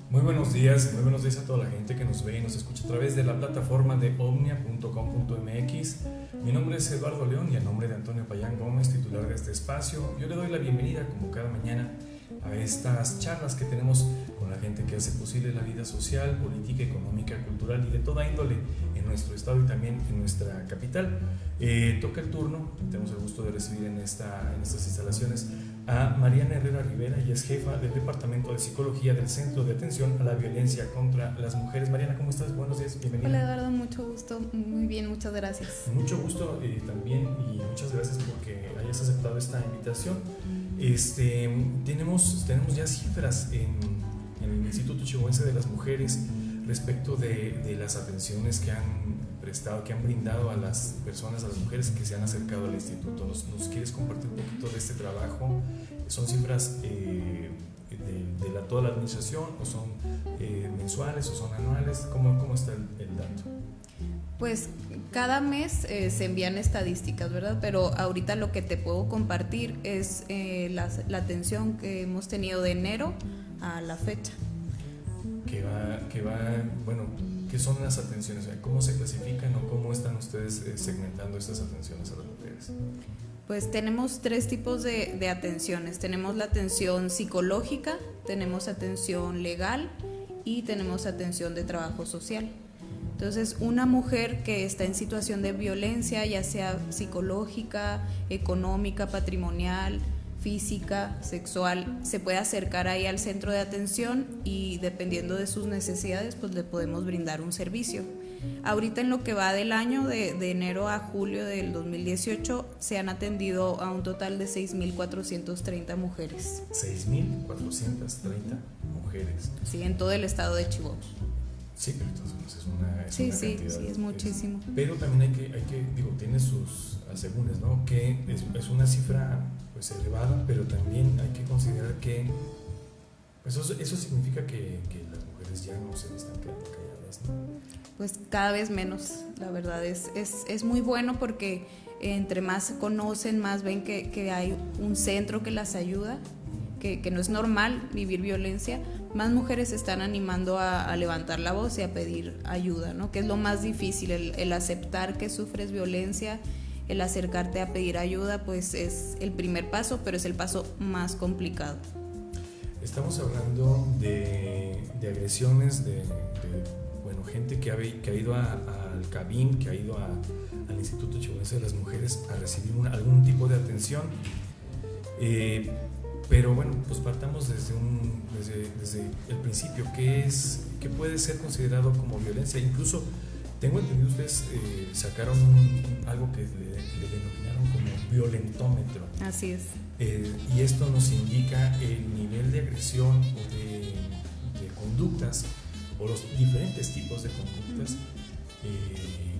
Muy buenos días a toda la gente que nos ve y nos escucha a través de la plataforma de omnia.com.mx. Mi nombre es Eduardo León y a nombre de Antonio Payán Gómez, titular de este espacio, yo le doy la bienvenida como cada mañana a estas charlas que tenemos con la gente que hace posible la vida social, política, económica, cultural y de toda índole en nuestro estado y también en nuestra capital. Toca el turno, tenemos el gusto de recibir en estas instalaciones a Mariana Herrera Rivera, ella es jefa del Departamento de Psicología del Centro de Atención a la Violencia contra las Mujeres. Mariana, ¿cómo estás? Buenos días, bienvenida. Hola Eduardo, mucho gusto, muy bien, muchas gracias. Mucho gusto también y muchas gracias porque hayas aceptado esta invitación. Tenemos ya cifras en el Instituto Chihuahuense de las Mujeres respecto de las atenciones que han prestado, que han brindado a las personas, a las mujeres que se han acercado al instituto. ¿Nos quieres compartir un poquito de este trabajo? ¿Son cifras de toda la administración o son mensuales o son anuales? ¿Cómo está el dato? Pues cada mes se envían estadísticas, ¿verdad? Pero ahorita lo que te puedo compartir es la atención que hemos tenido de enero a la fecha. Bueno, ¿qué son las atenciones? ¿Cómo se clasifican o cómo están ustedes segmentando estas atenciones a las mujeres? Pues tenemos tres tipos de atenciones. Tenemos la atención psicológica, tenemos atención legal y tenemos atención de trabajo social. Entonces, una mujer que está en situación de violencia, ya sea psicológica, económica, patrimonial, física, sexual, se puede acercar ahí al centro de atención y dependiendo de sus necesidades, pues le podemos brindar un servicio. Ahorita en lo que va del año, de enero a julio del 2018, se han atendido a un total de 6,430 mujeres. 6,430 mujeres. Sí, en todo el estado de Chihuahua. Sí, pero entonces es una cantidad. Sí, es muchísimo. Pero también hay que tiene sus asegúnes, ¿no? Que es una cifra pues elevada, pero también hay que considerar que pues eso significa que las mujeres ya no se están quedando calladas, ¿no? Pues cada vez menos, la verdad es muy bueno porque entre más se conocen, más ven que hay un centro que las ayuda, que no es normal vivir violencia, más mujeres se están animando a levantar la voz y a pedir ayuda, ¿no? Que es lo más difícil, el aceptar que sufres violencia, el acercarte a pedir ayuda, pues es el primer paso, pero es el paso más complicado. Estamos hablando de agresiones, de gente que ha ido al CABIM, que ha ido al Instituto Chihuahuense de las Mujeres a recibir algún tipo de atención. Pero bueno, pues partamos desde el principio. ¿Qué puede ser considerado como violencia? Incluso tengo entendido ustedes sacaron algo que le denominaron como violentómetro. Así es. Y esto nos indica el nivel de agresión o de conductas o los diferentes tipos de conductas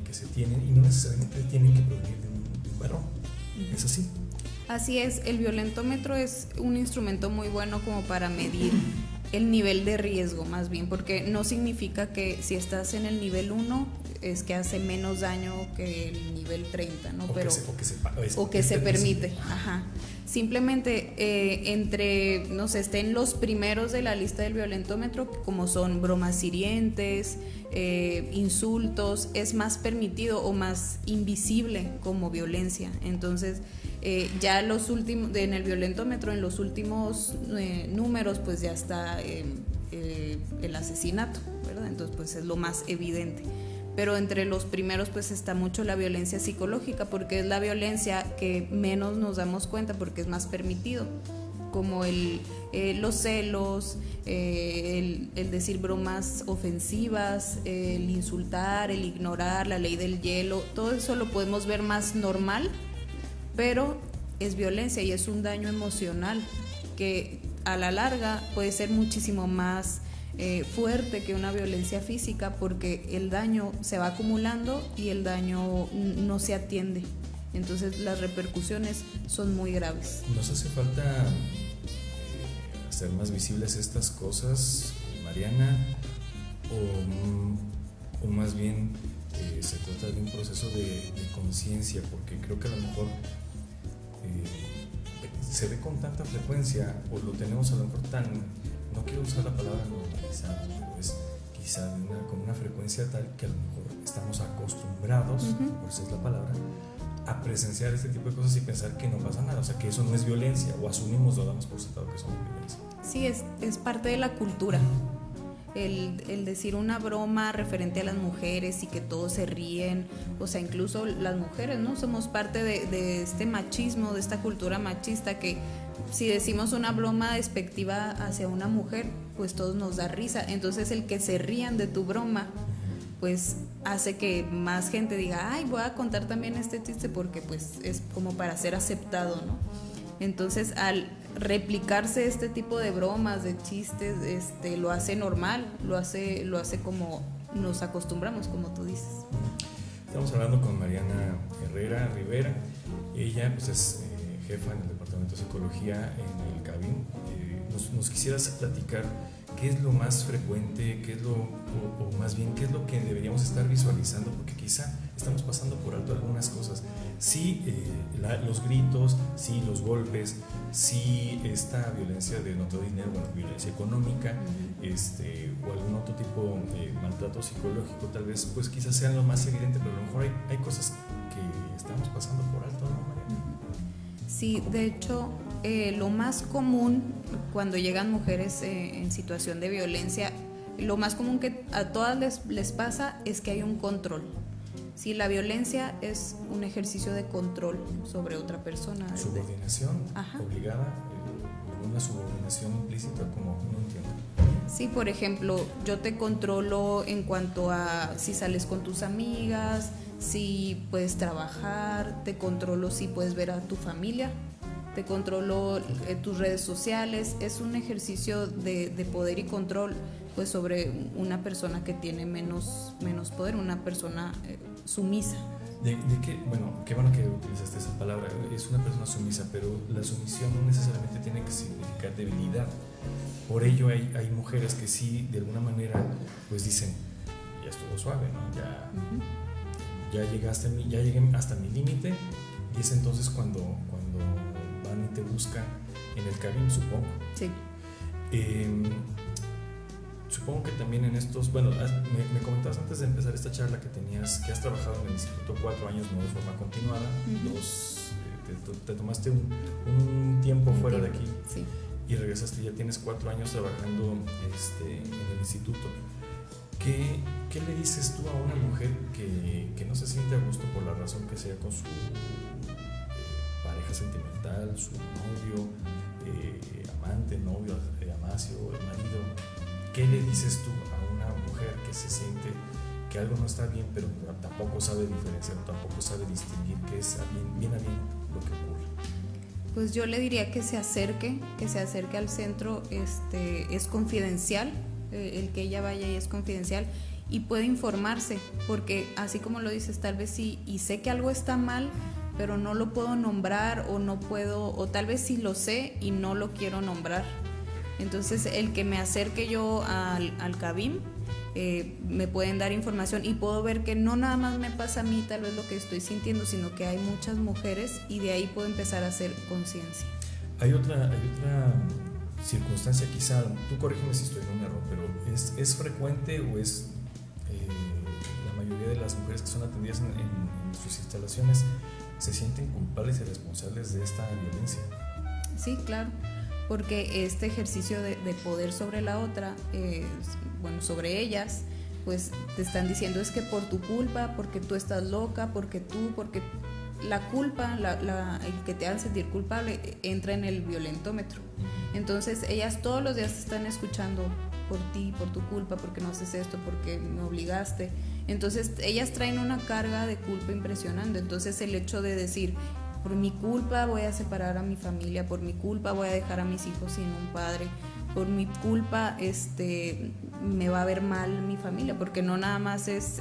que se tienen y no necesariamente tienen que provenir de un varón. ¿Es así? Así es, el violentómetro es un instrumento muy bueno como para medir el nivel de riesgo, más bien, porque no significa que si estás en el nivel 1 es que hace menos daño que el nivel 30, ¿no? O que se permite. Ajá. Simplemente estén los primeros de la lista del violentómetro, como son bromas hirientes, insultos, es más permitido o más invisible como violencia. Entonces, ya en el violentómetro, en los últimos números, pues ya está el asesinato, ¿verdad? Entonces, pues es lo más evidente. Pero entre los primeros pues está mucho la violencia psicológica, porque es la violencia que menos nos damos cuenta porque es más permitido, como los celos, el decir bromas ofensivas, el insultar, el ignorar, la ley del hielo, todo eso lo podemos ver más normal, pero es violencia y es un daño emocional que a la larga puede ser muchísimo más fuerte que una violencia física, porque el daño se va acumulando y el daño no se atiende, entonces las repercusiones son muy graves. ¿Nos hace falta hacer más visibles estas cosas? Mariana, o más bien se trata de un proceso de conciencia, porque creo que a lo mejor se ve con tanta frecuencia, o lo tenemos a lo mejor tan, no quiero usar la palabra normalizado, pero es quizá con una frecuencia tal que a lo mejor estamos acostumbrados, por esa es la palabra, a presenciar este tipo de cosas y pensar que no pasa nada, o sea, que eso no es violencia, o asumimos, lo damos por sentado que eso no es violencia. Sí, es parte de la cultura. El decir una broma referente a las mujeres y que todos se ríen, o sea, incluso las mujeres, ¿no? Somos parte de este machismo, de esta cultura machista, que si decimos una broma despectiva hacia una mujer, pues todos nos da risa. Entonces el que se rían de tu broma, pues hace que más gente diga, ay, voy a contar también este chiste, porque pues es como para ser aceptado, ¿no? Entonces al replicarse este tipo de bromas, de chistes, lo hace normal, lo hace como nos acostumbramos, como tú dices. Estamos hablando con Mariana Herrera Rivera. Ella pues es jefa en el Departamento de Psicología en el CABIM. Nos quisieras platicar qué es lo más frecuente, qué es o más bien qué es lo que deberíamos estar visualizando, porque quizá estamos pasando por alto algunas cosas. Sí, los gritos, sí, los golpes, sí, esta violencia de no te doy dinero, bueno, violencia económica, o algún otro tipo de maltrato psicológico, tal vez, pues quizás sean lo más evidente, pero a lo mejor hay cosas que estamos pasando por alto, ¿no, María? Sí, de hecho, lo más común cuando llegan mujeres en situación de violencia, lo más común que a todas les pasa es que hay un control. Si la violencia es un ejercicio de control sobre otra persona. Subordinación obligada, una subordinación implícita, como no entiendo. Sí, por ejemplo, yo te controlo en cuanto a si sales con tus amigas, si puedes trabajar, te controlo si puedes ver a tu familia, te controlo tus redes sociales. Es un ejercicio de poder y control, pues, sobre una persona que tiene menos poder, una persona sumisa. ¿De qué? Bueno, qué bueno que utilizaste esa palabra. Es una persona sumisa, pero la sumisión no necesariamente tiene que significar debilidad. Por ello hay mujeres que sí, de alguna manera, pues dicen, ya estuvo suave, ¿no? Ya llegué hasta mi límite, y es entonces cuando van y te buscan en el CABIM, supongo. Sí. Supongo que también en estos, bueno, me comentabas antes de empezar esta charla que has trabajado en el instituto 4 años, no de forma continuada, te tomaste un tiempo fuera de aquí, sí, y regresaste, ya tienes 4 años trabajando en el instituto. ¿Qué le dices tú a una mujer que no se siente a gusto por la razón que sea con su pareja sentimental, su novio, amante, novio, amacio, marido? ¿Qué le dices tú a una mujer que se siente que algo no está bien, pero tampoco sabe diferenciar, tampoco sabe distinguir qué es bien a bien lo que ocurre? Pues yo le diría que se acerque al centro. Es confidencial, el que ella vaya y es confidencial, y puede informarse, porque así como lo dices, tal vez sí, y sé que algo está mal, pero no lo puedo nombrar, o no puedo, o tal vez sí lo sé y no lo quiero nombrar. Entonces el que me acerque yo al CABIM, me pueden dar información, y puedo ver que no nada más me pasa a mí tal vez lo que estoy sintiendo, sino que hay muchas mujeres, y de ahí puedo empezar a hacer conciencia. Hay otra circunstancia, quizá, tú corrígeme si estoy en un error, pero ¿es frecuente o es la mayoría de las mujeres que son atendidas en sus instalaciones se sienten culpables y responsables de esta violencia? Sí, claro, porque este ejercicio de poder sobre la otra, sobre ellas, pues te están diciendo es que por tu culpa, porque tú estás loca, porque la culpa, el que te hagan sentir culpable entra en el violentómetro. Entonces ellas todos los días te están escuchando por ti, por tu culpa, porque no haces esto, porque me obligaste. Entonces ellas traen una carga de culpa impresionante. Entonces el hecho de decir, por mi culpa voy a separar a mi familia, por mi culpa voy a dejar a mis hijos sin un padre, por mi culpa me va a ver mal mi familia, porque no nada más es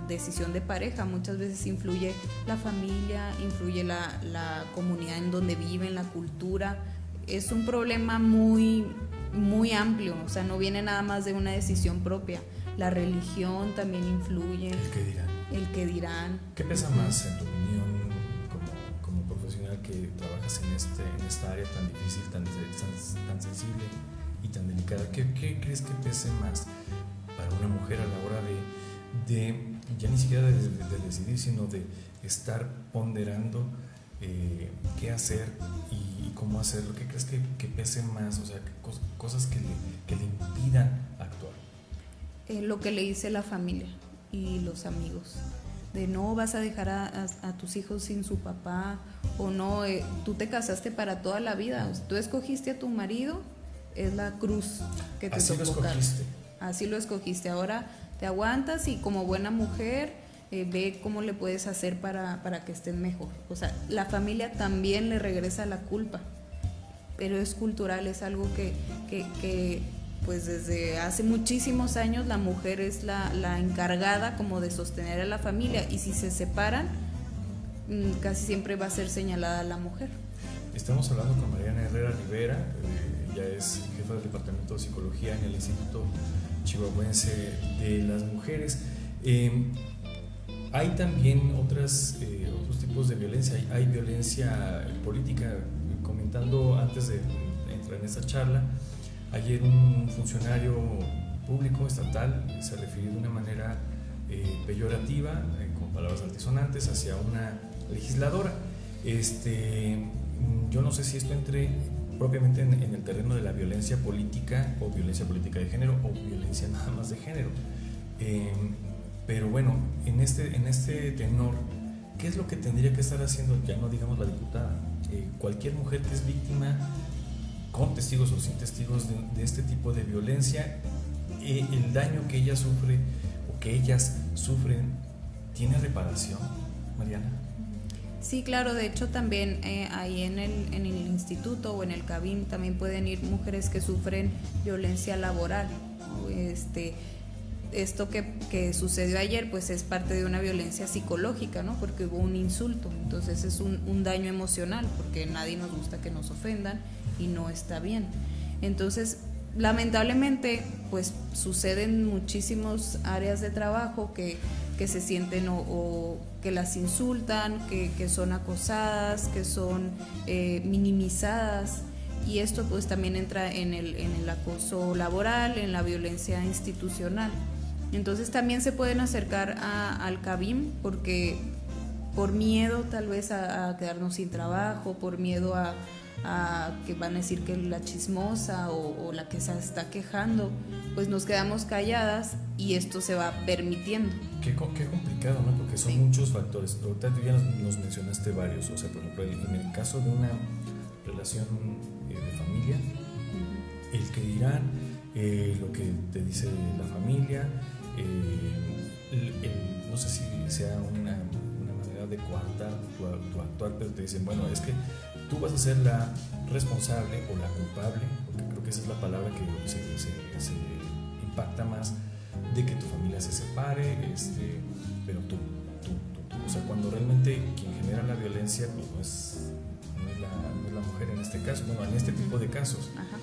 decisión de pareja, muchas veces influye la familia, influye la comunidad en donde viven, la cultura. Es un problema muy muy amplio, o sea, no viene nada más de una decisión propia. La religión también influye. El que dirán. El que dirán. ¿Qué pesa más, en tu opinión, como profesional que trabajas en esta área tan difícil, tan sensible y tan delicada? ¿Qué crees que pese más para una mujer a la hora de ya ni siquiera de decidir, sino de estar ponderando qué hacer y cómo hacerlo? ¿Qué crees que pese más? O sea, cosas que le impidan actuar. Lo que le dice la familia y los amigos, de no vas a dejar a tus hijos sin su papá, o no, tú te casaste para toda la vida, o sea, tú escogiste a tu marido, es la cruz que te tocó. Así lo escogiste. Así lo escogiste, ahora te aguantas y como buena mujer ve cómo le puedes hacer para que estén mejor. O sea, la familia también le regresa la culpa, pero es cultural, es algo que pues desde hace muchísimos años la mujer es la encargada como de sostener a la familia, y si se separan casi siempre va a ser señalada la mujer. Estamos hablando con Mariana Herrera Rivera, ella es jefa del Departamento de Psicología en el Instituto Chihuahuense de las Mujeres. Hay también otros tipos de violencia, hay violencia política. Comentando antes de entrar en esta charla, ayer un funcionario público estatal se refirió de una manera peyorativa, con palabras altisonantes, hacia una legisladora. Yo no sé si esto entre propiamente en el terreno de la violencia política, o violencia política de género, o violencia nada más de género. Pero bueno, en este tenor, ¿qué es lo que tendría que estar haciendo, ya no digamos la diputada, cualquier mujer que es víctima, con testigos o sin testigos de este tipo de violencia? El daño que ella sufre o que ellas sufren, ¿tiene reparación, Mariana? Sí, claro, de hecho también ahí en el instituto o en el CABIM también pueden ir mujeres que sufren violencia laboral. Esto que sucedió ayer pues es parte de una violencia psicológica, ¿no? Porque hubo un insulto, entonces es un daño emocional, porque nadie nos gusta que nos ofendan y no está bien. Entonces, lamentablemente, pues suceden muchísimas áreas de trabajo que se sienten o que las insultan, que son acosadas, que son minimizadas, y esto pues también entra en el acoso laboral, en la violencia institucional. Entonces también se pueden acercar al CABIM porque por miedo tal vez a quedarnos sin trabajo, por miedo a que van a decir que la chismosa o la que se está quejando, pues nos quedamos calladas y esto se va permitiendo. Qué complicado, ¿no? Porque son muchos factores. Ahorita tú ya nos mencionaste varios. O sea, por ejemplo, en el caso de una relación de familia, el que dirán, lo que te dice la familia, no sé si sea una manera de coartar tu actuar, pero te dicen, bueno, es que tú vas a ser la responsable o la culpable, porque creo que esa es la palabra que se impacta más, de que tu familia se separe, pero tú, o sea, cuando realmente quien genera la violencia pues no es la mujer en este caso, bueno, en este tipo de casos. Ajá.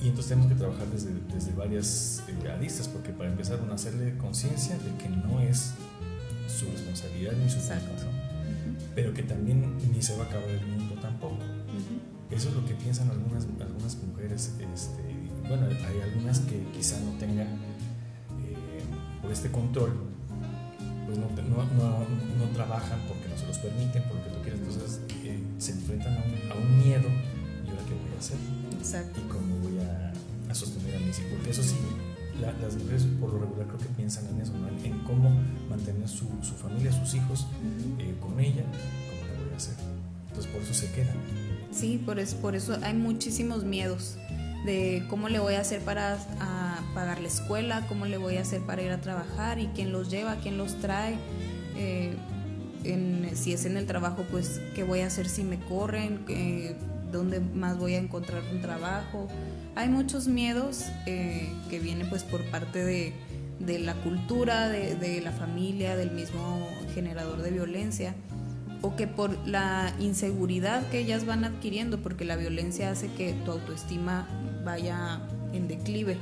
Y entonces tenemos que trabajar desde varias aristas, porque para empezar, hacerle conciencia de que no es su responsabilidad ni su culpa, ¿no? Pero que también ni se va a acabar el mundo tampoco. Eso es lo que piensan algunas mujeres. Bueno, hay algunas que quizá no tengan por este control, pues no trabajan porque no se los permiten, porque tú quieres, entonces se enfrentan a un miedo. ¿Y ahora qué voy a hacer? Exacto. ¿Y cómo voy a sostener a mis hijos? Porque eso sí, las mujeres por lo regular creo que piensan en eso, ¿no? En cómo mantener su familia, sus hijos con ella, cómo le voy a hacer. Entonces por eso se quedan. Sí, por eso hay muchísimos miedos de cómo le voy a hacer para pagar la escuela, cómo le voy a hacer para ir a trabajar, y quién los lleva, quién los trae. Si es en el trabajo, pues qué voy a hacer si me corren, dónde más voy a encontrar un trabajo. Hay muchos miedos que vienen pues por parte de la cultura, de la familia, del mismo generador de violencia, o que por la inseguridad que ellas van adquiriendo, porque la violencia hace que tu autoestima vaya en declive.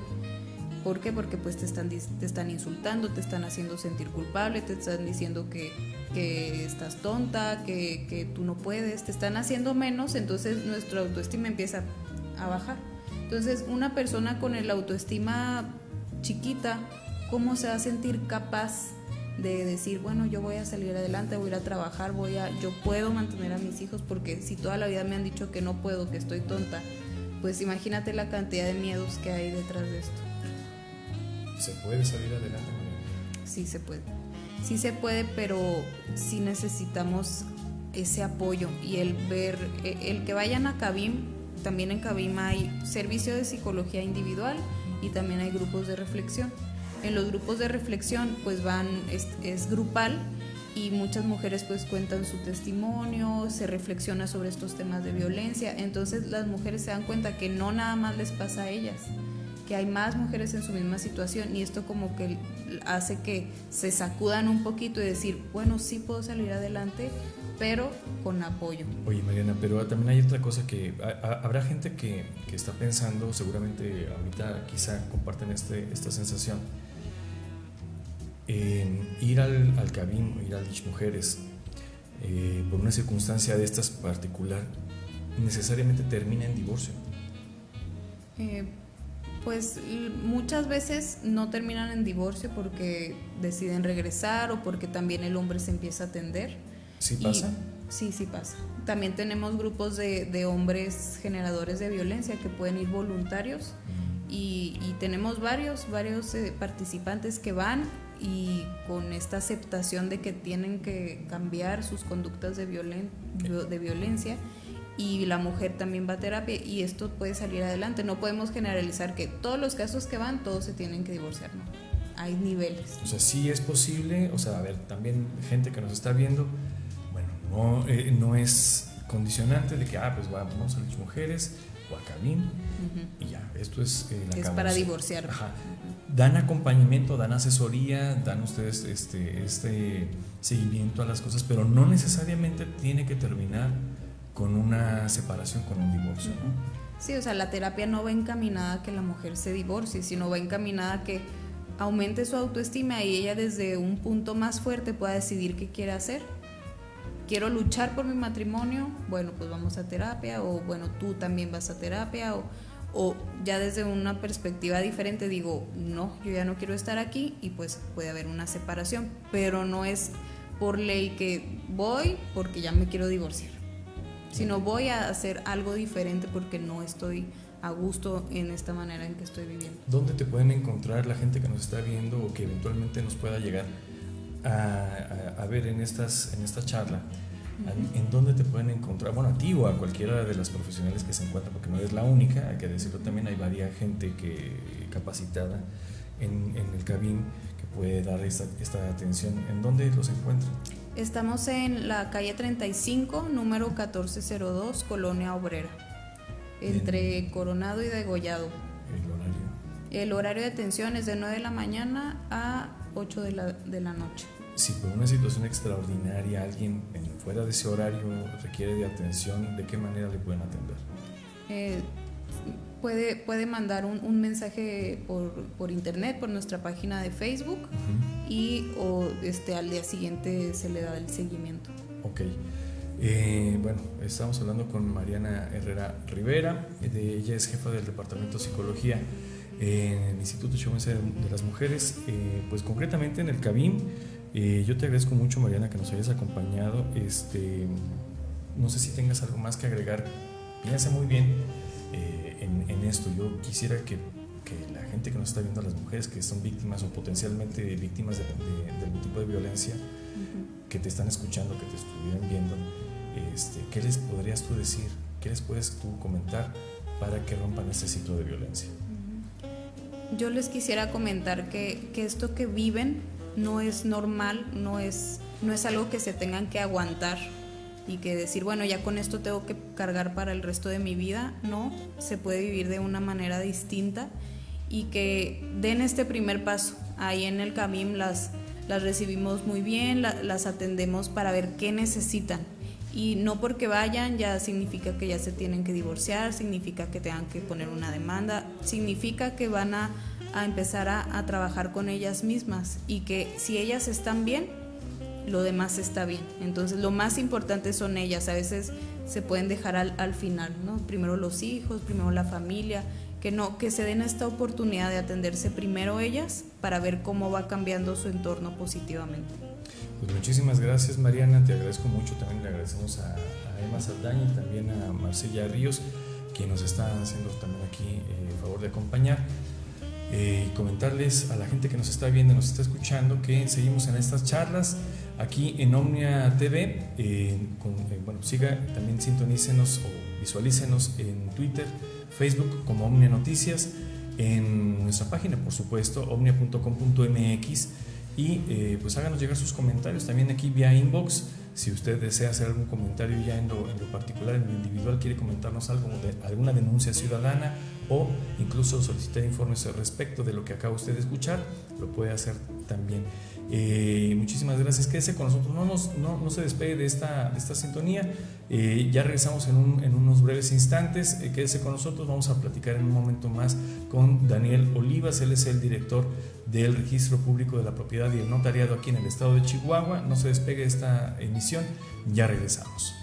¿Por qué? Porque pues te están insultando, te están haciendo sentir culpable, te están diciendo que estás tonta, que tú no puedes, te están haciendo menos, entonces nuestra autoestima empieza a bajar. Entonces una persona con el autoestima chiquita, ¿cómo se va a sentir capaz de decir, bueno, yo voy a salir adelante, voy a ir a trabajar, yo puedo mantener a mis hijos? Porque si toda la vida me han dicho que no puedo, que estoy tonta, pues imagínate la cantidad de miedos que hay detrás de esto. ¿Se puede salir adelante, Mariana? Sí se puede, pero sí necesitamos ese apoyo y el que vayan a Cabim. También en Cabim hay servicio de psicología individual y también hay grupos de reflexión. En los grupos de reflexión pues es grupal y muchas mujeres pues cuentan su testimonio, se reflexiona sobre estos temas de violencia. Entonces las mujeres se dan cuenta que no nada más les pasa a ellas, que hay más mujeres en su misma situación, y esto como que hace que se sacudan un poquito y decir, bueno, sí puedo salir adelante, pero con apoyo. Oye, Mariana, pero también hay otra cosa que habrá gente que está pensando, seguramente ahorita quizá comparten esta sensación, ir al Cabim, ir al Dich Mujeres, por una circunstancia de estas particular, necesariamente termina en divorcio. Pues muchas veces no terminan en divorcio porque deciden regresar o porque también el hombre se empieza a atender. ¿Sí pasa? Sí pasa. También tenemos grupos de hombres generadores de violencia que pueden ir voluntarios y tenemos varios participantes que van y con esta aceptación de que tienen que cambiar sus conductas de violencia. Y la mujer también va a terapia y esto puede salir adelante. No podemos generalizar que todos los casos que van, todos se tienen que divorciar, ¿no? Hay niveles. O sea, sí es posible, o sea, a ver, también gente que nos está viendo, bueno, no es condicionante de que, pues vamos a las mujeres o a Cabim y ya, esto es la es para divorciar. Ajá. Dan acompañamiento, dan asesoría, dan ustedes este seguimiento a las cosas, pero no necesariamente tiene que terminar con una separación, con un divorcio, ¿no? Sí, o sea, la terapia no va encaminada a que la mujer se divorcie, sino va encaminada a que aumente su autoestima y ella desde un punto más fuerte pueda decidir qué quiere hacer. Quiero luchar por mi matrimonio, bueno, pues vamos a terapia, o bueno, tú también vas a terapia, o ya desde una perspectiva diferente digo, no, yo ya no quiero estar aquí y pues puede haber una separación, pero no es por ley que voy porque ya me quiero divorciar, sino voy a hacer algo diferente porque no estoy a gusto en esta manera en que estoy viviendo. ¿Dónde te pueden encontrar la gente que nos está viendo o que eventualmente nos pueda llegar a ver en esta charla? ¿En dónde te pueden encontrar? Bueno, a ti o a cualquiera de las profesionales que se encuentran, porque no eres la única, hay que decirlo también, hay varias gente capacitada en el Cabim que puede dar esta atención. ¿En dónde los encuentran? Estamos en la calle 35, número 1402, Colonia Obrera, entre Coronado y Degollado. El horario de atención es de 9 de la mañana a 8 de la noche. Si por una situación extraordinaria alguien fuera de ese horario requiere de atención, ¿de qué manera le pueden atender? Puede mandar un mensaje por internet, por nuestra página de Facebook, y al día siguiente se le da el seguimiento. Ok. Bueno, estamos hablando con Mariana Herrera Rivera. Ella es jefa del Departamento de Psicología en el Instituto Chihuahuense de las Mujeres, pues concretamente en el Cabim. Yo te agradezco mucho, Mariana, que nos hayas acompañado. No sé si tengas algo más que agregar. Piensa muy bien en esto. Yo quisiera que la gente que nos está viendo, las mujeres que son víctimas o potencialmente víctimas de algún tipo de violencia, que te están escuchando, que te estuvieran viendo, ¿qué les podrías tú decir? ¿Qué les puedes tú comentar para que rompan este ciclo de violencia? Yo les quisiera comentar que esto que viven no es normal, no es algo que se tengan que aguantar y que decir, bueno, ya con esto tengo que cargar para el resto de mi vida. No, se puede vivir de una manera distinta y que den este primer paso. Ahí en el Cabim las recibimos muy bien, las atendemos para ver qué necesitan Y no porque vayan ya significa que ya se tienen que divorciar, significa que tengan que poner una demanda, significa que van a empezar a trabajar con ellas mismas, y que si ellas están bien, lo demás está bien. Entonces lo más importante son ellas. A veces se pueden dejar al final, ¿no? Primero los hijos, primero la familia, que se den esta oportunidad de atenderse primero ellas para ver cómo va cambiando su entorno positivamente. Pues muchísimas gracias, Mariana, te agradezco mucho. También le agradecemos a Emma Saldaña y también a Marcella Ríos, quien nos está haciendo también aquí el favor de acompañar. Comentarles a la gente que nos está viendo, nos está escuchando, que seguimos en estas charlas aquí en Omnia TV. Siga, también sintonícenos o visualícenos en Twitter, Facebook como Omnia Noticias, en nuestra página, por supuesto, omnia.com.mx. Y pues háganos llegar sus comentarios también aquí vía inbox. Si usted desea hacer algún comentario ya en lo particular, en lo individual, quiere comentarnos algo de alguna denuncia ciudadana o incluso solicitar informes al respecto de lo que acaba usted de escuchar, lo puede hacer también. Muchísimas gracias, quédese con nosotros, no se despegue de esta sintonía. Ya regresamos en unos breves instantes. Quédese con nosotros, vamos a platicar en un momento más con Daniel Olivas. Él es el director del Registro Público de la Propiedad y el Notariado aquí en el estado de Chihuahua. No se despegue de esta emisión, ya regresamos.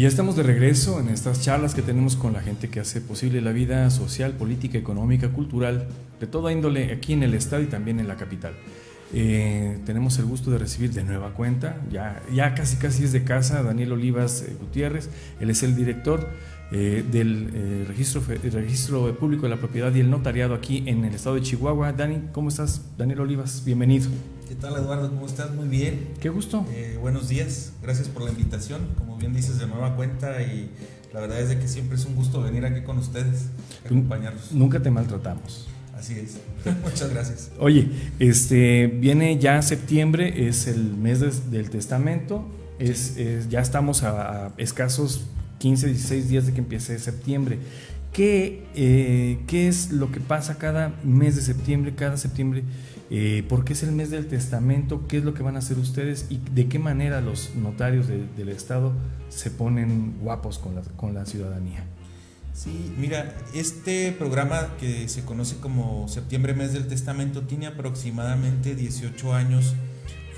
Y ya estamos de regreso en estas charlas que tenemos con la gente que hace posible la vida social, política, económica, cultural, de toda índole aquí en el estado y también en la capital. Tenemos el gusto de recibir de nueva cuenta, ya casi es de casa, Daniel Olivas Gutiérrez. Él es el director del registro público de la propiedad y el notariado aquí en el estado de Chihuahua. Dani, ¿cómo estás? Daniel Olivas, bienvenido. ¿Qué tal, Eduardo? ¿Cómo estás? Muy bien. Qué gusto. Buenos días, gracias por la invitación, como bien dices, de nueva cuenta, y la verdad es de que siempre es un gusto venir aquí con ustedes, acompañarlos. Nunca te maltratamos. Así es, muchas gracias. Oye, viene ya septiembre, es el mes del testamento, ya estamos a escasos 15, 16 días de que empiece septiembre. ¿Qué es lo que pasa cada mes de septiembre, cada septiembre? ¿Por qué es el mes del testamento? ¿Qué es lo que van a hacer ustedes? ¿Y de qué manera los notarios del Estado se ponen guapos con la ciudadanía? Sí, mira, este programa que se conoce como Septiembre Mes del Testamento tiene aproximadamente 18 años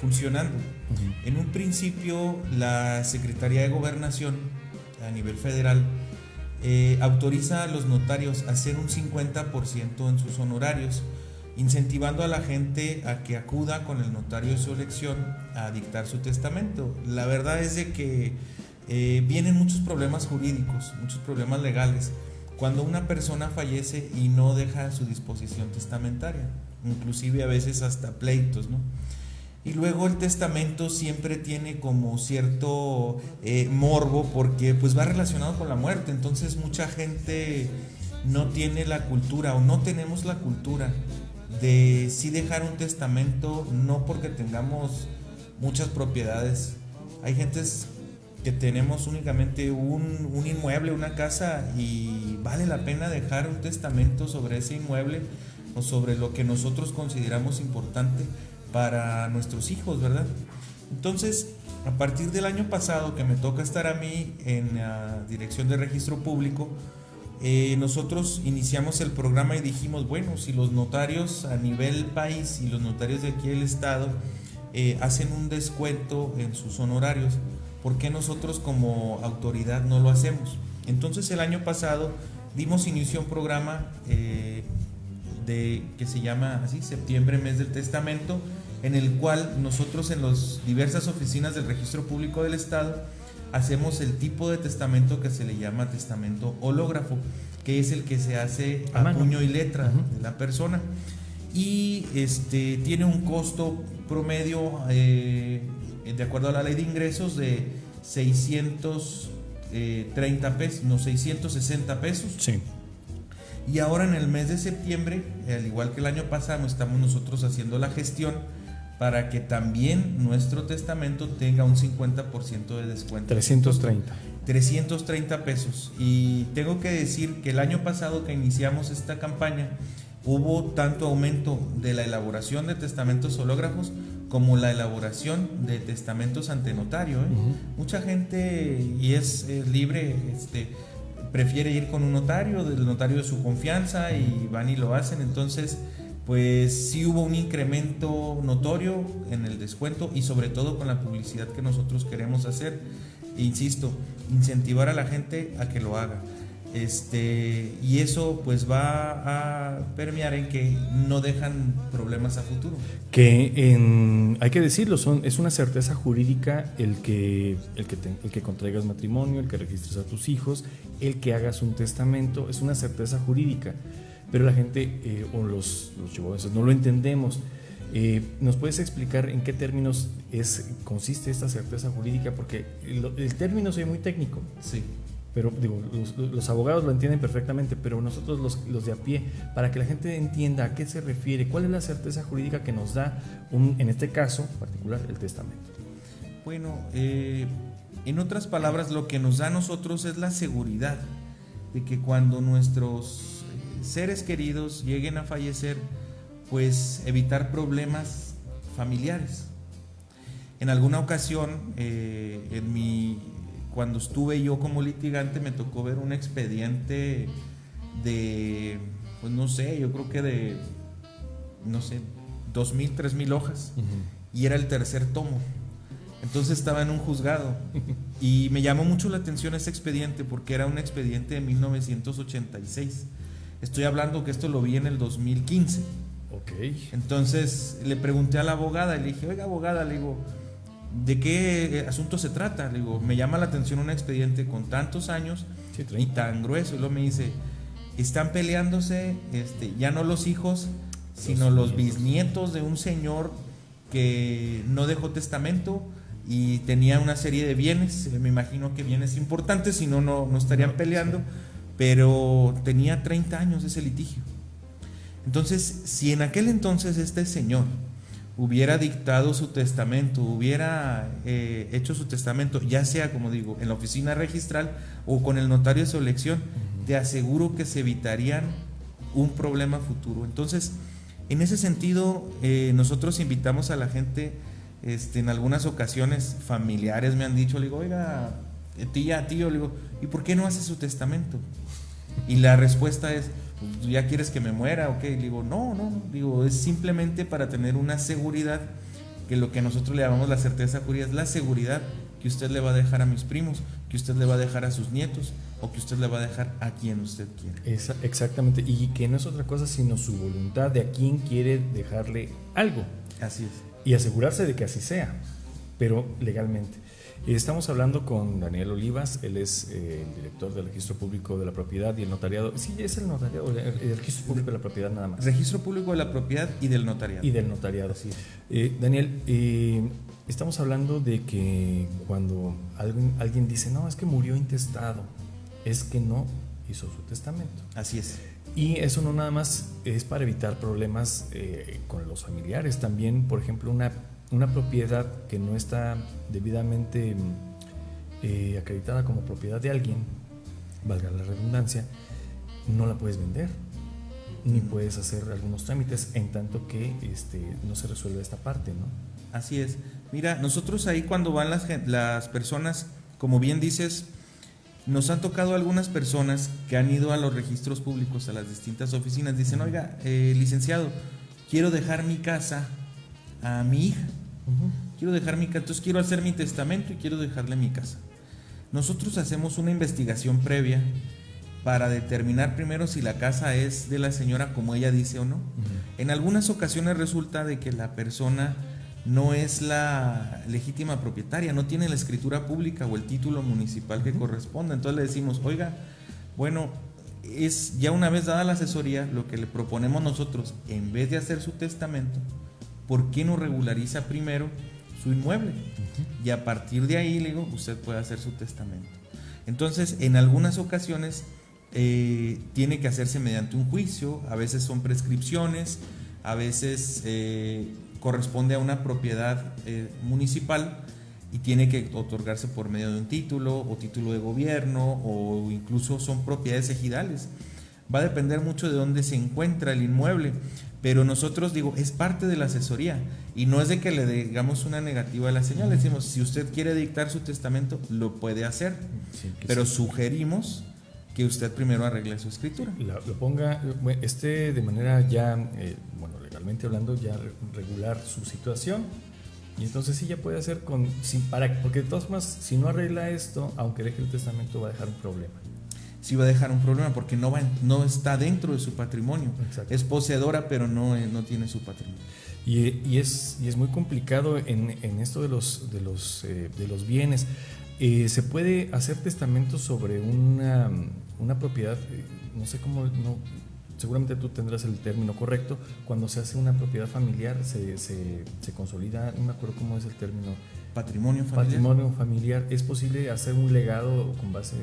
funcionando. Uh-huh. En un principio, la Secretaría de Gobernación a nivel federal autoriza a los notarios a hacer un 50% en sus honorarios, incentivando a la gente a que acuda con el notario de su elección a dictar su testamento. La verdad es de que vienen muchos problemas jurídicos, muchos problemas legales cuando una persona fallece y no deja su disposición testamentaria, inclusive a veces hasta pleitos, ¿no? Y luego el testamento siempre tiene como cierto morbo, porque pues va relacionado con la muerte. Entonces mucha gente no tiene la cultura, o no tenemos la cultura de sí dejar un testamento, no porque tengamos muchas propiedades. Hay gentes que tenemos únicamente un inmueble, una casa, y vale la pena dejar un testamento sobre ese inmueble o sobre lo que nosotros consideramos importante para nuestros hijos, ¿verdad? Entonces, a partir del año pasado que me toca estar a mí en la Dirección de Registro Público, nosotros iniciamos el programa y dijimos, bueno, si los notarios a nivel país y los notarios de aquí del estado hacen un descuento en sus honorarios, ¿por qué nosotros como autoridad no lo hacemos? Entonces el año pasado dimos inicio a un programa que se llama así, Septiembre Mes del Testamento, en el cual nosotros en las diversas oficinas del Registro Público del Estado hacemos el tipo de testamento que se le llama testamento hológrafo, que es el que se hace a puño y letra de la persona, y tiene un costo promedio de acuerdo a la ley de ingresos de 630 pesos, no, 660 pesos. Sí. Y ahora en el mes de septiembre, al igual que el año pasado, estamos nosotros haciendo la gestión para que también nuestro testamento tenga un 50% de descuento. 330 pesos. Y tengo que decir que el año pasado que iniciamos esta campaña, hubo tanto aumento de la elaboración de testamentos hológrafos como la elaboración de testamentos ante notario. Uh-huh. Mucha gente, y es libre, prefiere ir con un notario, del notario de su confianza, y van y lo hacen. Entonces, pues sí hubo un incremento notorio en el descuento, y sobre todo con la publicidad que nosotros queremos hacer. Insisto, incentivar a la gente a que lo haga. Y eso pues va a permear en que no dejan problemas a futuro. Hay que decirlo, es una certeza jurídica el que contraigas matrimonio, el que registres a tus hijos, el que hagas un testamento, es una certeza jurídica, pero la gente o los chihuahuenses no lo entendemos. ¿Nos puedes explicar en qué términos consiste esta certeza jurídica? Porque el término es muy técnico. Sí. Pero digo, los abogados lo entienden perfectamente, pero nosotros los de a pie, para que la gente entienda a qué se refiere, cuál es la certeza jurídica que nos da, en este caso particular, el testamento. Bueno, en otras palabras, lo que nos da a nosotros es la seguridad de que cuando nuestros seres queridos lleguen a fallecer, pues evitar problemas familiares. En alguna ocasión, cuando estuve yo como litigante, me tocó ver un expediente de, pues no sé, yo creo que de, 2,000, 3,000 hojas. Uh-huh. Y era el tercer tomo. Entonces estaba en un juzgado y me llamó mucho la atención ese expediente porque era un expediente de 1986. Estoy hablando que esto lo vi en el 2015. Ok. Entonces le pregunté a la abogada y le dije, oiga abogada, le digo, ¿de qué asunto se trata? Le digo, me llama la atención un expediente con tantos años y tan grueso. Y luego me dice, están peleándose ya no los hijos, sino los bisnietos de un señor que no dejó testamento y tenía una serie de bienes, me imagino que bienes importantes, si no, no estarían peleando, pero tenía 30 años ese litigio. Entonces, si en aquel entonces este señor hubiera dictado su testamento, hubiera hecho su testamento, ya sea, como digo, en la oficina registral o con el notario de su elección, te aseguro que se evitarían un problema futuro. Entonces, en ese sentido, nosotros invitamos a la gente, en algunas ocasiones familiares me han dicho, le digo, oiga, tío, le digo, ¿y por qué no hace su testamento? Y la respuesta es, ¿ya quieres que me muera o qué? Le digo, no, digo, es simplemente para tener una seguridad, que lo que nosotros le llamamos la certeza jurídica es la seguridad que usted le va a dejar a mis primos, que usted le va a dejar a sus nietos o que usted le va a dejar a quien usted quiera. Exactamente, y que no es otra cosa sino su voluntad de a quién quiere dejarle algo. Así es. Y asegurarse de que así sea, pero legalmente. Estamos hablando con Daniel Olivas, él es el director del Registro Público de la Propiedad y el Notariado. Sí, es el Notariado, el Registro Público de la Propiedad nada más. Registro Público de la Propiedad y del Notariado. Y del Notariado. Así es. Daniel, estamos hablando de que cuando alguien dice, no, es que murió intestado, es que no hizo su testamento. Así es. Y eso no nada más es para evitar problemas con los familiares, también, por ejemplo, una propiedad que no está debidamente acreditada como propiedad de alguien, valga la redundancia, no la puedes vender, ni puedes hacer algunos trámites en tanto que no se resuelve esta parte, ¿no? Así es. Mira, nosotros ahí cuando van las personas, como bien dices, nos han tocado algunas personas que han ido a los registros públicos, a las distintas oficinas, dicen, oiga, licenciado, quiero dejar mi casa a mi hija. Quiero dejar mi casa, entonces quiero hacer mi testamento y quiero dejarle mi casa. Nosotros hacemos una investigación previa para determinar primero si la casa es de la señora como ella dice o no. En algunas ocasiones resulta de que la persona no es la legítima propietaria, no tiene la escritura pública o el título municipal que corresponda. Entonces le decimos, oiga, bueno, es ya una vez dada la asesoría, lo que le proponemos nosotros, en vez de hacer su testamento, ¿por qué no regulariza primero su inmueble? Y a partir de ahí, le digo, usted puede hacer su testamento. Entonces, en algunas ocasiones tiene que hacerse mediante un juicio, a veces son prescripciones, a veces corresponde a una propiedad municipal y tiene que otorgarse por medio de un título o título de gobierno o incluso son propiedades ejidales. Va a depender mucho de dónde se encuentra el inmueble, pero nosotros, digo, es parte de la asesoría y no es de que le digamos una negativa a la señora, le decimos, si usted quiere dictar su testamento, lo puede hacer, pero sugerimos que usted primero arregle su escritura. Lo ponga, de manera ya, legalmente hablando, ya regular su situación y entonces sí ya puede hacer porque de todas formas, si no arregla esto, aunque deje el testamento, va a dejar un problema. Sí va a dejar un problema porque no está dentro de su patrimonio. Exacto. Es poseedora pero no tiene su patrimonio. Y es muy complicado en esto de los bienes. Se puede hacer testamento sobre una propiedad, no sé cómo, seguramente tú tendrás el término correcto, cuando se hace una propiedad familiar se consolida, no me acuerdo cómo es el término. Patrimonio familiar. Patrimonio familiar. ¿Es posible hacer un legado con base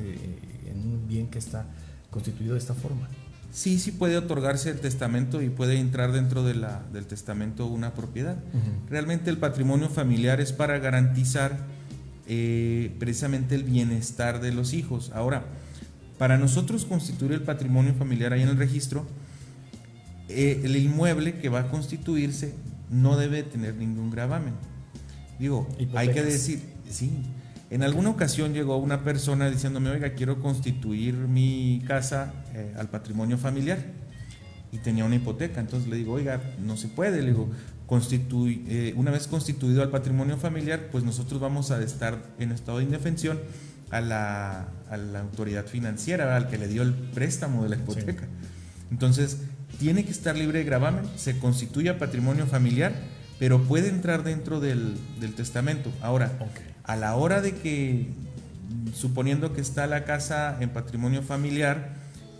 en un bien que está constituido de esta forma? Sí puede otorgarse el testamento y puede entrar dentro del testamento una propiedad. Realmente el patrimonio familiar es para garantizar precisamente el bienestar de los hijos. Ahora, para nosotros constituir el patrimonio familiar ahí en el registro, el inmueble que va a constituirse no debe tener ningún gravamen. Digo, hay que decir, sí, en alguna ocasión llegó una persona diciéndome, oiga, quiero constituir mi casa al patrimonio familiar y tenía una hipoteca, entonces le digo, oiga, no se puede, le digo, una vez constituido el patrimonio familiar, pues nosotros vamos a estar en estado de indefensión a la autoridad financiera, al que le dio el préstamo de la hipoteca. Sí. Entonces, tiene que estar libre de gravamen, se constituye patrimonio familiar, pero puede entrar dentro del testamento. Ahora, a la hora de que, suponiendo que está la casa en patrimonio familiar,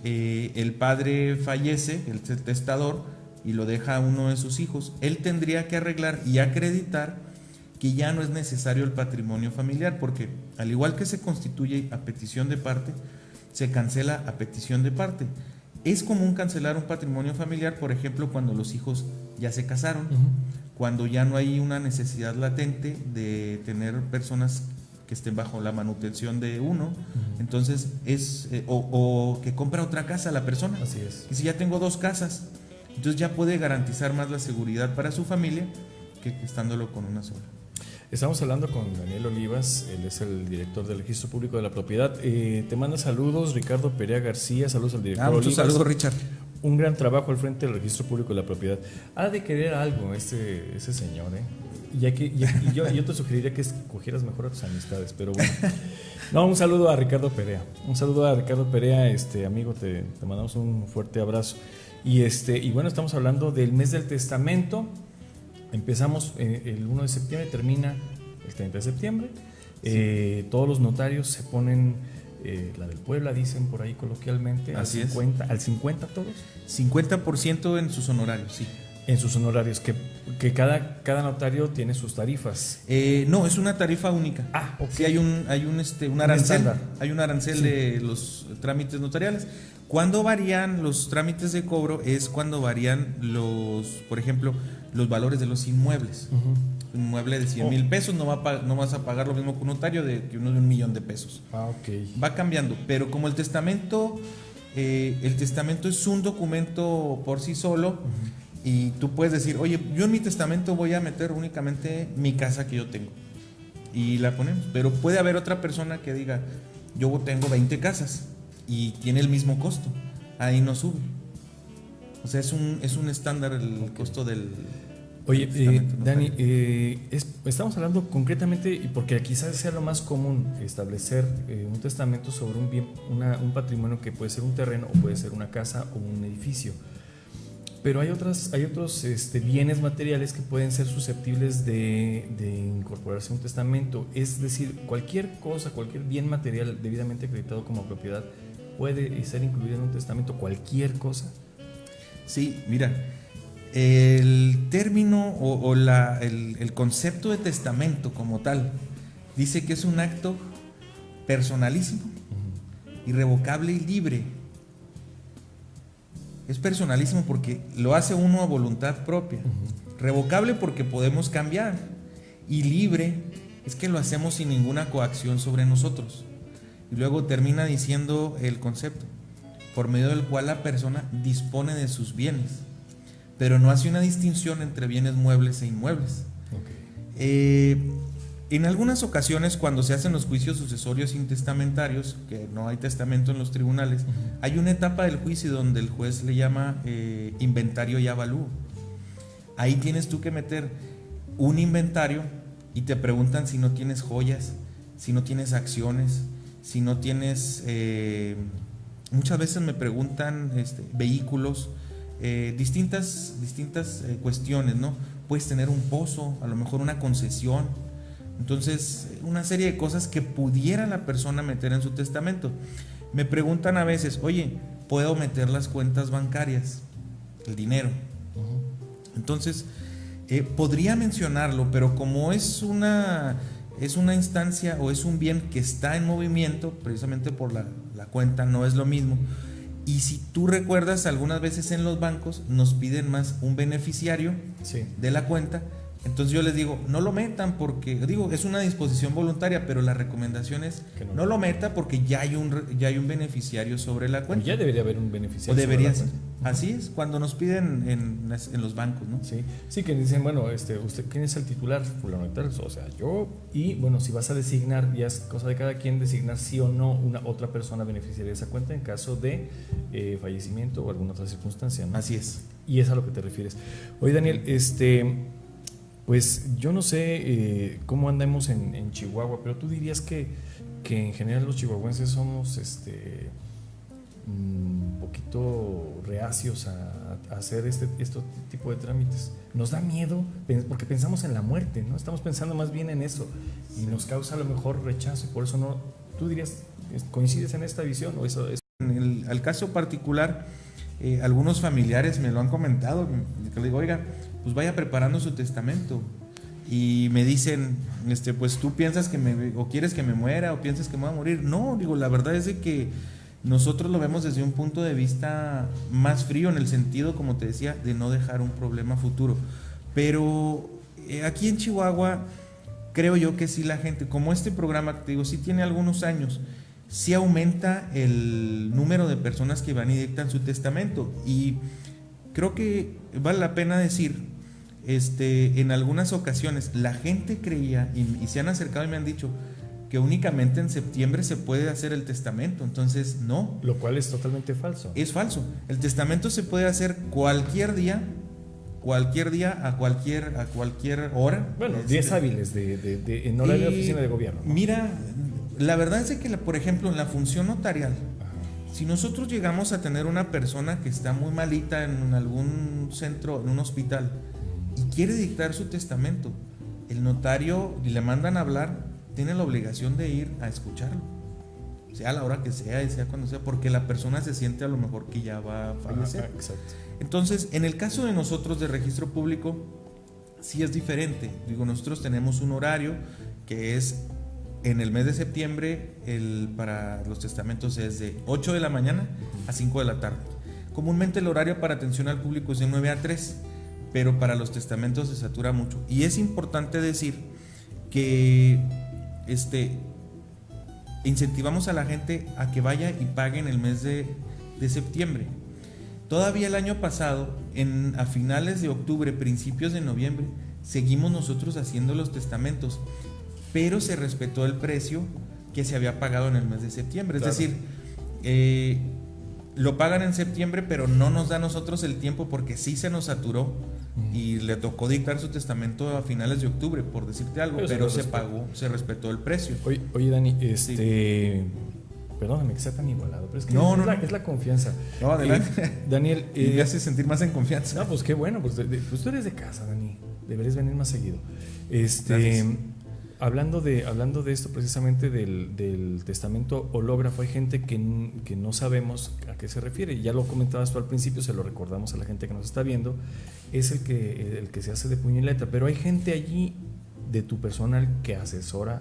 el padre fallece, el testador, y lo deja a uno de sus hijos, él tendría que arreglar y acreditar que ya no es necesario el patrimonio familiar, porque al igual que se constituye a petición de parte, se cancela a petición de parte. Es común cancelar un patrimonio familiar, por ejemplo, cuando los hijos ya se casaron, cuando ya no hay una necesidad latente de tener personas que estén bajo la manutención de uno, entonces o que compra otra casa la persona. Así es. Y si ya tengo 2 casas, entonces ya puede garantizar más la seguridad para su familia que estándolo con una sola. Estamos hablando con Daniel Olivas, él es el director del Registro Público de la Propiedad. Te manda saludos Ricardo Perea García, saludos al director Olivas. Muchos saludos, Richard. Un gran trabajo al frente del Registro Público de la Propiedad. Ha de querer algo ese señor, y yo te sugeriría que escogieras mejor a tus amistades, pero bueno. No, un saludo a Ricardo Perea. Un saludo a Ricardo Perea, amigo, te mandamos un fuerte abrazo. Y bueno, estamos hablando del mes del testamento. Empezamos el 1 de septiembre, termina el 30 de septiembre. Sí. Todos los notarios se ponen la del Puebla, dicen por ahí coloquialmente. Así al 50, ¿Al 50 todos? 50% en sus honorarios, sí. En sus honorarios, que cada notario tiene sus tarifas. No, es una tarifa única. Ok. Sí, hay un arancel. Hay un arancel sí. De los trámites notariales. Cuando varían los trámites de cobro es cuando varían por ejemplo, los valores de los inmuebles. Un inmueble de 100,000 pesos no vas a pagar lo mismo que un notario que uno de 1,000,000 de pesos. Va cambiando, pero como el testamento es un documento por sí solo, y tú puedes decir, oye, yo en mi testamento voy a meter únicamente mi casa que yo tengo, y la ponemos, pero puede haber otra persona que diga, yo tengo 20 casas y tiene el mismo costo, ahí no sube. O sea, es un estándar el costo del... Oye, Dani, estamos hablando concretamente, y porque quizás sea lo más común, establecer un testamento sobre un bien, un patrimonio que puede ser un terreno o puede ser una casa o un edificio. Pero hay otros bienes materiales que pueden ser susceptibles de incorporarse a un testamento. Es decir, cualquier cosa, cualquier bien material debidamente acreditado como propiedad puede ser incluido en un testamento, cualquier cosa. Sí, mira, el término o el concepto de testamento como tal dice que es un acto personalísimo, irrevocable y libre. Es personalísimo porque lo hace uno a voluntad propia, revocable porque podemos cambiar, y libre es que lo hacemos sin ninguna coacción sobre nosotros. Y luego termina diciendo el concepto, por medio del cual la persona dispone de sus bienes, pero no hace una distinción entre bienes muebles e inmuebles. En algunas ocasiones, cuando se hacen los juicios sucesorios intestamentarios, que no hay testamento en los tribunales, hay una etapa del juicio donde el juez le llama inventario y avalúo. Ahí tienes tú que meter un inventario y te preguntan si no tienes joyas, si no tienes acciones, si no tienes... muchas veces me preguntan vehículos, distintas cuestiones, ¿no? Puedes tener un pozo, a lo mejor una concesión. Entonces, una serie de cosas que pudiera la persona meter en su testamento. Me preguntan a veces, oye, ¿puedo meter las cuentas bancarias? El dinero. Entonces, podría mencionarlo, pero como es una instancia o es un bien que está en movimiento, precisamente por la cuenta, no es lo mismo. Y si tú recuerdas, algunas veces en los bancos nos piden más un beneficiario de la cuenta. Entonces yo les digo, no lo metan porque, es una disposición voluntaria, pero la recomendación es que no lo meta porque ya hay un beneficiario sobre la cuenta. Ya debería haber un beneficiario. O debería ser. Así es, cuando nos piden en los bancos, ¿no? Sí, que dicen, bueno, usted, ¿quién es el titular? Fulano de tal, o sea, yo. Y bueno, si vas a designar, ya es cosa de cada quien designar sí o no una otra persona beneficiaria de esa cuenta en caso de fallecimiento o alguna otra circunstancia, ¿no? Así es. Y es a lo que te refieres. Oye, Daniel, Pues yo no sé cómo andamos en Chihuahua, pero tú dirías que en general los chihuahuenses somos un poquito reacios a hacer este tipo de trámites. Nos da miedo porque pensamos en la muerte, ¿no? Estamos pensando más bien en eso y nos causa a lo mejor rechazo, y por eso no. ¿Tú dirías, coincides en esta visión o eso? En el caso particular, algunos familiares me lo han comentado, que le digo, oiga, pues vaya preparando su testamento. Y me dicen, pues tú piensas o quieres que me muera, o piensas que me voy a morir. No, digo, la verdad es de que nosotros lo vemos desde un punto de vista más frío, en el sentido, como te decía, de no dejar un problema futuro. Pero aquí en Chihuahua, creo yo que sí, la gente, como este programa, te digo, sí tiene algunos años, sí aumenta el número de personas que van y dictan su testamento. Y creo que vale la pena decir, en algunas ocasiones la gente creía y se han acercado y me han dicho que únicamente en septiembre se puede hacer el testamento. Entonces no, lo cual es totalmente falso. Es falso. El testamento se puede hacer cualquier día a cualquier hora. Bueno, 10 hábiles en horario de oficina de gobierno, ¿no? Mira, la verdad es que por ejemplo en la función notarial, si nosotros llegamos a tener una persona que está muy malita en algún centro, en un hospital, y quiere dictar su testamento, el notario, y le mandan a hablar, tiene la obligación de ir a escucharlo, sea a la hora que sea, sea cuando sea, porque la persona se siente a lo mejor que ya va a fallecer. Exacto. Entonces, en el caso de nosotros de registro público, sí es diferente. Digo, nosotros tenemos un horario que es en el mes de septiembre, para los testamentos es de 8 de la mañana a 5 de la tarde. Comúnmente el horario para atención al público es de 9 a 3, pero para los testamentos se satura mucho. Y es importante decir que incentivamos a la gente a que vaya y pague en el mes de septiembre. Todavía el año pasado, a finales de octubre, principios de noviembre, seguimos nosotros haciendo los testamentos, pero se respetó el precio que se había pagado en el mes de septiembre. Claro. Es decir, lo pagan en septiembre, pero no nos da a nosotros el tiempo, porque sí se nos saturó y le tocó dictar su testamento a finales de octubre, por decirte algo, pero se pagó, se respetó el precio. Oye Dani, perdóname que sea tan igualado, pero es que es la confianza. No, adelante. Daniel, me hace sentir más en confianza. No, pues qué bueno, pues tú eres de casa, Dani, deberías venir más seguido. Hablando de esto precisamente del testamento hológrafo, hay gente que no sabemos a qué se refiere. Ya lo comentabas tú al principio, se lo recordamos a la gente que nos está viendo. Es el que se hace de puño y letra, pero hay gente allí de tu personal que asesora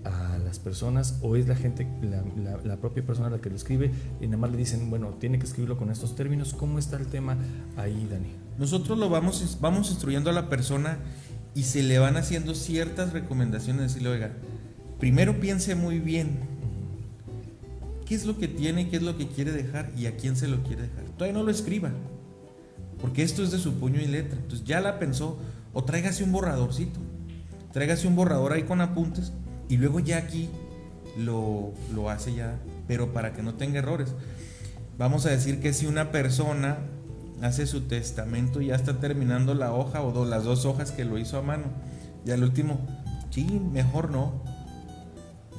a las personas, o es la gente, la propia persona la que lo escribe, y nada más le dicen, bueno, tiene que escribirlo con estos términos. ¿Cómo está el tema ahí, Dani? Nosotros lo vamos instruyendo a la persona y se le van haciendo ciertas recomendaciones, decirle, oiga, primero piense muy bien qué es lo que tiene, qué es lo que quiere dejar y a quién se lo quiere dejar. Todavía no lo escriba, porque esto es de su puño y letra. Entonces ya la pensó, o tráigase un borradorcito, tráigase un borrador ahí con apuntes, y luego ya aquí lo hace ya, pero para que no tenga errores. Vamos a decir que si una persona hace su testamento y ya está terminando la hoja o las 2 hojas que lo hizo a mano, y al último, sí, mejor no,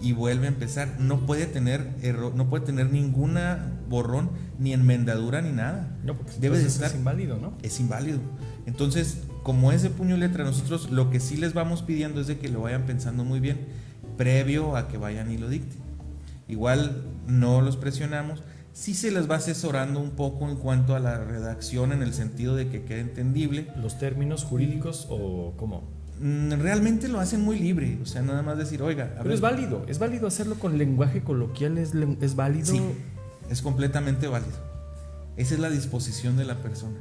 y vuelve a empezar, no puede tener error, no puede tener ninguna borrón, ni enmendadura, ni nada. No, porque debe de estar, es inválido, ¿no? Es inválido. Entonces, como es de puño y letra, nosotros lo que sí les vamos pidiendo es de que lo vayan pensando muy bien, previo a que vayan y lo dicten. Igual no los presionamos, sí se les va asesorando un poco en cuanto a la redacción, en el sentido de que quede entendible. ¿Los términos jurídicos o cómo? Realmente lo hacen muy libre, o sea, nada más decir, oiga... Pero es válido hacerlo con lenguaje coloquial, es válido. Sí, es completamente válido. Esa es la disposición de la persona.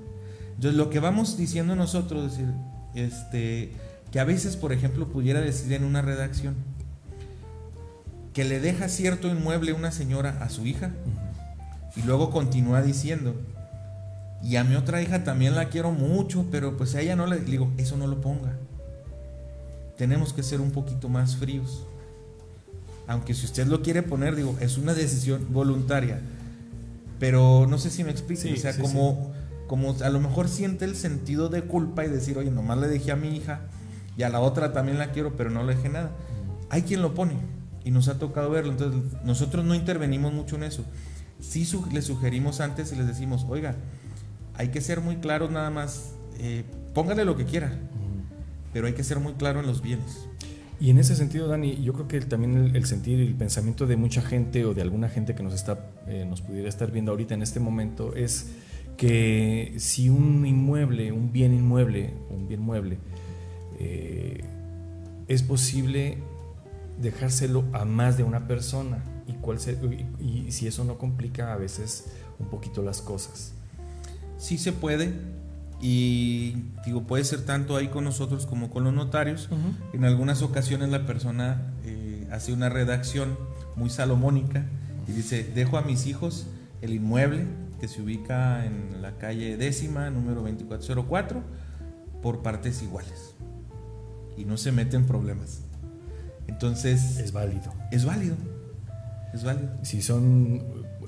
Entonces, lo que vamos diciendo nosotros, decir, que a veces, por ejemplo, pudiera decir en una redacción que le deja cierto inmueble una señora a su hija, y luego continúa diciendo, y a mi otra hija también la quiero mucho, pero pues a ella no le digo, eso no lo ponga. Tenemos que ser un poquito más fríos. Aunque si usted lo quiere poner, digo, es una decisión voluntaria, pero no sé si me explico. Sí, o sea, como a lo mejor siente el sentido de culpa y decir, oye, nomás le dejé a mi hija, y a la otra también la quiero, pero no le dejé nada. Hay quien lo pone y nos ha tocado verlo, entonces nosotros no intervenimos mucho en eso. Sí les sugerimos antes y les decimos, oiga, hay que ser muy claros nada más, póngale lo que quiera, pero hay que ser muy claro en los bienes. Y en ese sentido, Dani, yo creo que también el sentir y el pensamiento de mucha gente o de alguna gente que nos pudiera estar viendo ahorita en este momento es que si un bien mueble, es posible dejárselo a más de una persona y si eso no complica a veces un poquito las cosas. Sí se puede. Y digo, puede ser tanto ahí con nosotros como con los notarios. En algunas ocasiones la persona hace una redacción muy salomónica y dice, dejo a mis hijos el inmueble que se ubica en la calle 10ª, número 2404, por partes iguales, y no se mete en problemas. Entonces es válido. Si son,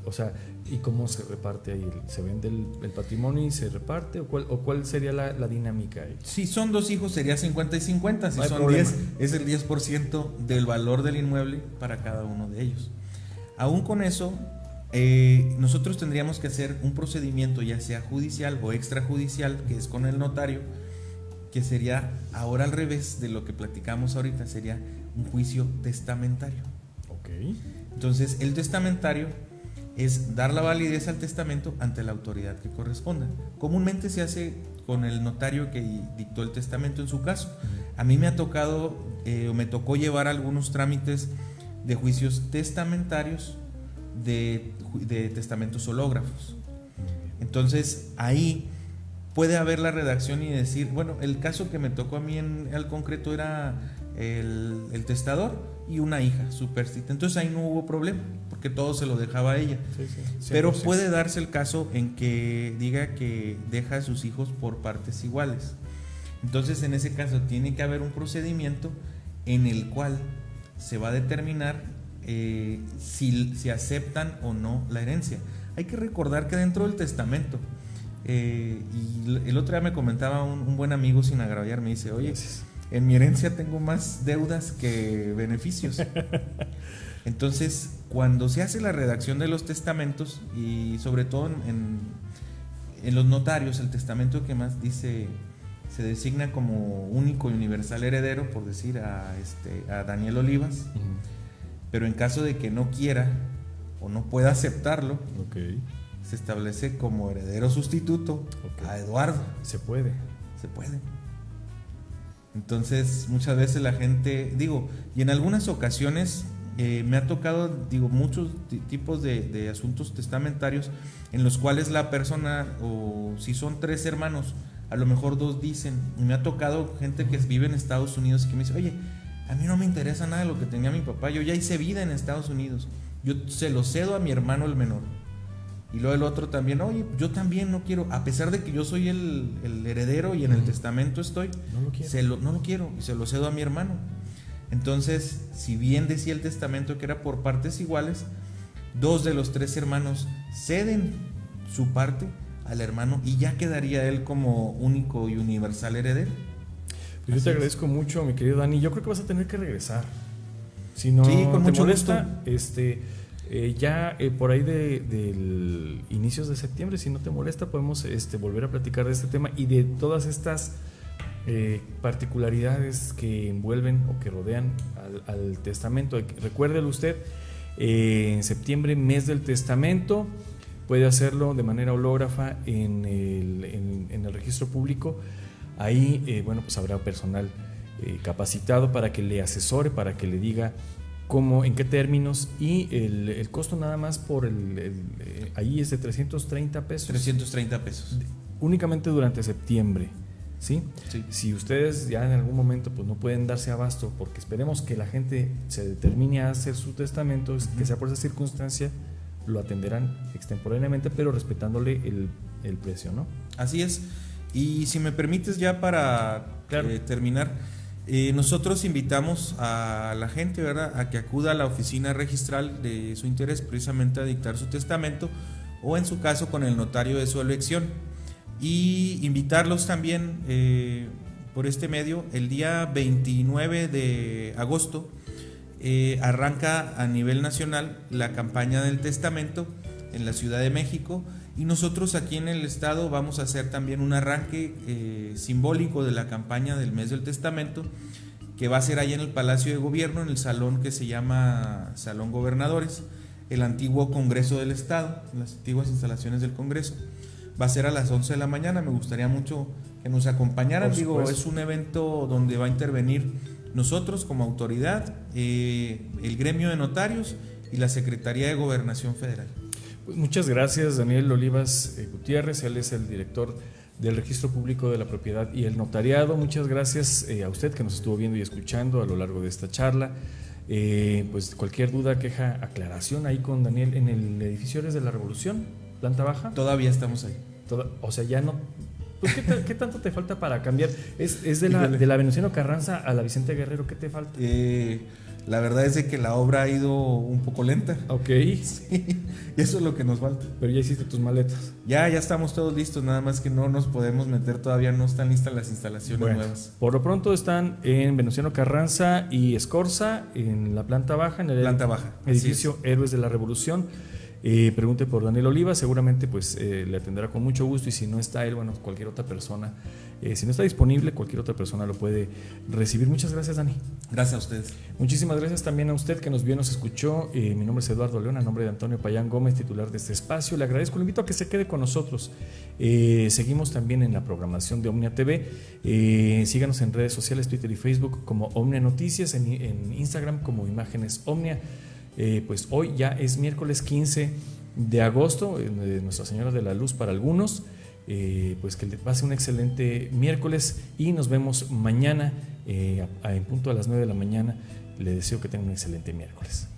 o sea, ¿y cómo se reparte ahí? ¿Se vende el patrimonio y se reparte? ¿O cuál sería la dinámica ahí? Si son 2 hijos sería 50 y 50. Si no son 10, es el 10% del valor del inmueble para cada uno de ellos. Aún con eso, nosotros tendríamos que hacer un procedimiento, ya sea judicial o extrajudicial, que es con el notario, que sería ahora al revés de lo que platicamos ahorita, sería un juicio testamentario. Ok. Entonces, el testamentario es dar la validez al testamento ante la autoridad que corresponda. Comúnmente se hace con el notario que dictó el testamento en su caso. A mí me ha tocado o me tocó llevar algunos trámites de juicios testamentarios de testamentos hológrafos. Entonces ahí puede haber la redacción y decir, bueno, el caso que me tocó a mí al concreto era el testador y una hija superstite. Entonces ahí no hubo problema, porque todo se lo dejaba a ella. Sí, pero puede darse el caso en que diga que deja a sus hijos por partes iguales. Entonces en ese caso tiene que haber un procedimiento en el cual se va a determinar si aceptan o no la herencia. Hay que recordar que dentro del testamento, y el otro día me comentaba un buen amigo, sin agraviar, me dice, oye, en mi herencia tengo más deudas que beneficios. Entonces, cuando se hace la redacción de los testamentos, y sobre todo en los notarios, el testamento que más dice, se designa como único y universal heredero, por decir a Daniel Olivas, pero en caso de que no quiera o no pueda aceptarlo, se establece como heredero sustituto a Eduardo. Se puede. Entonces muchas veces la gente, y en algunas ocasiones me ha tocado, muchos tipos de asuntos testamentarios en los cuales la persona, o si son 3 hermanos, a lo mejor 2 dicen, y me ha tocado gente que vive en Estados Unidos y que me dice, oye, a mí no me interesa nada de lo que tenía mi papá, yo ya hice vida en Estados Unidos, yo se lo cedo a mi hermano el menor. Y luego el otro también, oye, yo también no quiero, a pesar de que yo soy el heredero y en el testamento estoy, no lo quiero y se lo cedo a mi hermano. Entonces, si bien decía el testamento que era por partes iguales, 2 de los 3 hermanos ceden su parte al hermano y ya quedaría él como único y universal heredero. Pues yo te agradezco mucho, mi querido Dani. Yo creo que vas a tener que regresar. Si no con te mucho molesta, por ahí del inicios de septiembre, si no te molesta, podemos volver a platicar de este tema y de todas estas particularidades que envuelven o que rodean al testamento. Recuérdelo usted, en septiembre, mes del testamento, puede hacerlo de manera hológrafa en el registro público. Ahí, pues habrá personal capacitado para que le asesore, para que le diga cómo, en qué términos, y el costo nada más por ahí es de 330 pesos. 330 pesos. Únicamente durante septiembre, ¿sí? Sí. Si ustedes ya en algún momento pues no pueden darse abasto, porque esperemos que la gente se determine a hacer su testamento, que sea por esa circunstancia, lo atenderán extemporáneamente, pero respetándole el precio, ¿no? Así es. Y si me permites ya para terminar, nosotros invitamos a la gente, ¿verdad?, a que acuda a la oficina registral de su interés, precisamente a dictar su testamento, o en su caso con el notario de su elección, y invitarlos también por este medio. El día 29 de agosto arranca a nivel nacional la campaña del testamento en la Ciudad de México, y nosotros aquí en el estado vamos a hacer también un arranque simbólico de la campaña del mes del testamento, que va a ser ahí en el Palacio de Gobierno, en el salón que se llama Salón Gobernadores, el antiguo Congreso del Estado, las antiguas instalaciones del Congreso. Va a ser a las 11 de la mañana, me gustaría mucho que nos acompañaran. Digo, es un evento donde va a intervenir nosotros como autoridad, el gremio de notarios y la Secretaría de Gobernación Federal. Pues muchas gracias, Daniel Olivas Gutiérrez, él es el director del Registro Público de la Propiedad y el Notariado. Muchas gracias a usted que nos estuvo viendo y escuchando a lo largo de esta charla. Pues cualquier duda, queja, aclaración ahí con Daniel en el edificio Héroes de la Revolución, planta baja. Todavía estamos ahí. O sea, ya no. Pues, ¿qué tanto te falta para cambiar? Es de la Venustiano Carranza a la Vicente Guerrero, ¿qué te falta? La verdad es de que la obra ha ido un poco lenta. Ok. Sí, y eso es lo que nos falta. Pero ya hiciste tus maletas. Ya estamos todos listos, nada más que no nos podemos meter, todavía no están listas las instalaciones nuevas. Por lo pronto están en Venustiano Carranza y Escorza, en la planta baja, en el edificio Héroes de la Revolución. Pregunte por Daniel Oliva, seguramente pues le atenderá con mucho gusto, y si no está él, bueno, cualquier otra persona, si no está disponible, cualquier otra persona lo puede recibir. Muchas gracias, Dani. Gracias a ustedes. Muchísimas gracias también a usted que nos vio y nos escuchó. Mi nombre es Eduardo León, a nombre de Antonio Payán Gómez, titular de este espacio. Le agradezco, le invito a que se quede con nosotros. Seguimos también en la programación de Omnia TV. Síganos en redes sociales, Twitter y Facebook como Omnia Noticias, en Instagram como Imágenes Omnia. Pues hoy ya es miércoles 15 de agosto, Nuestra Señora de la Luz para algunos. Pues que pase un excelente miércoles y nos vemos mañana en punto a las 9 de la mañana. Le deseo que tenga un excelente miércoles.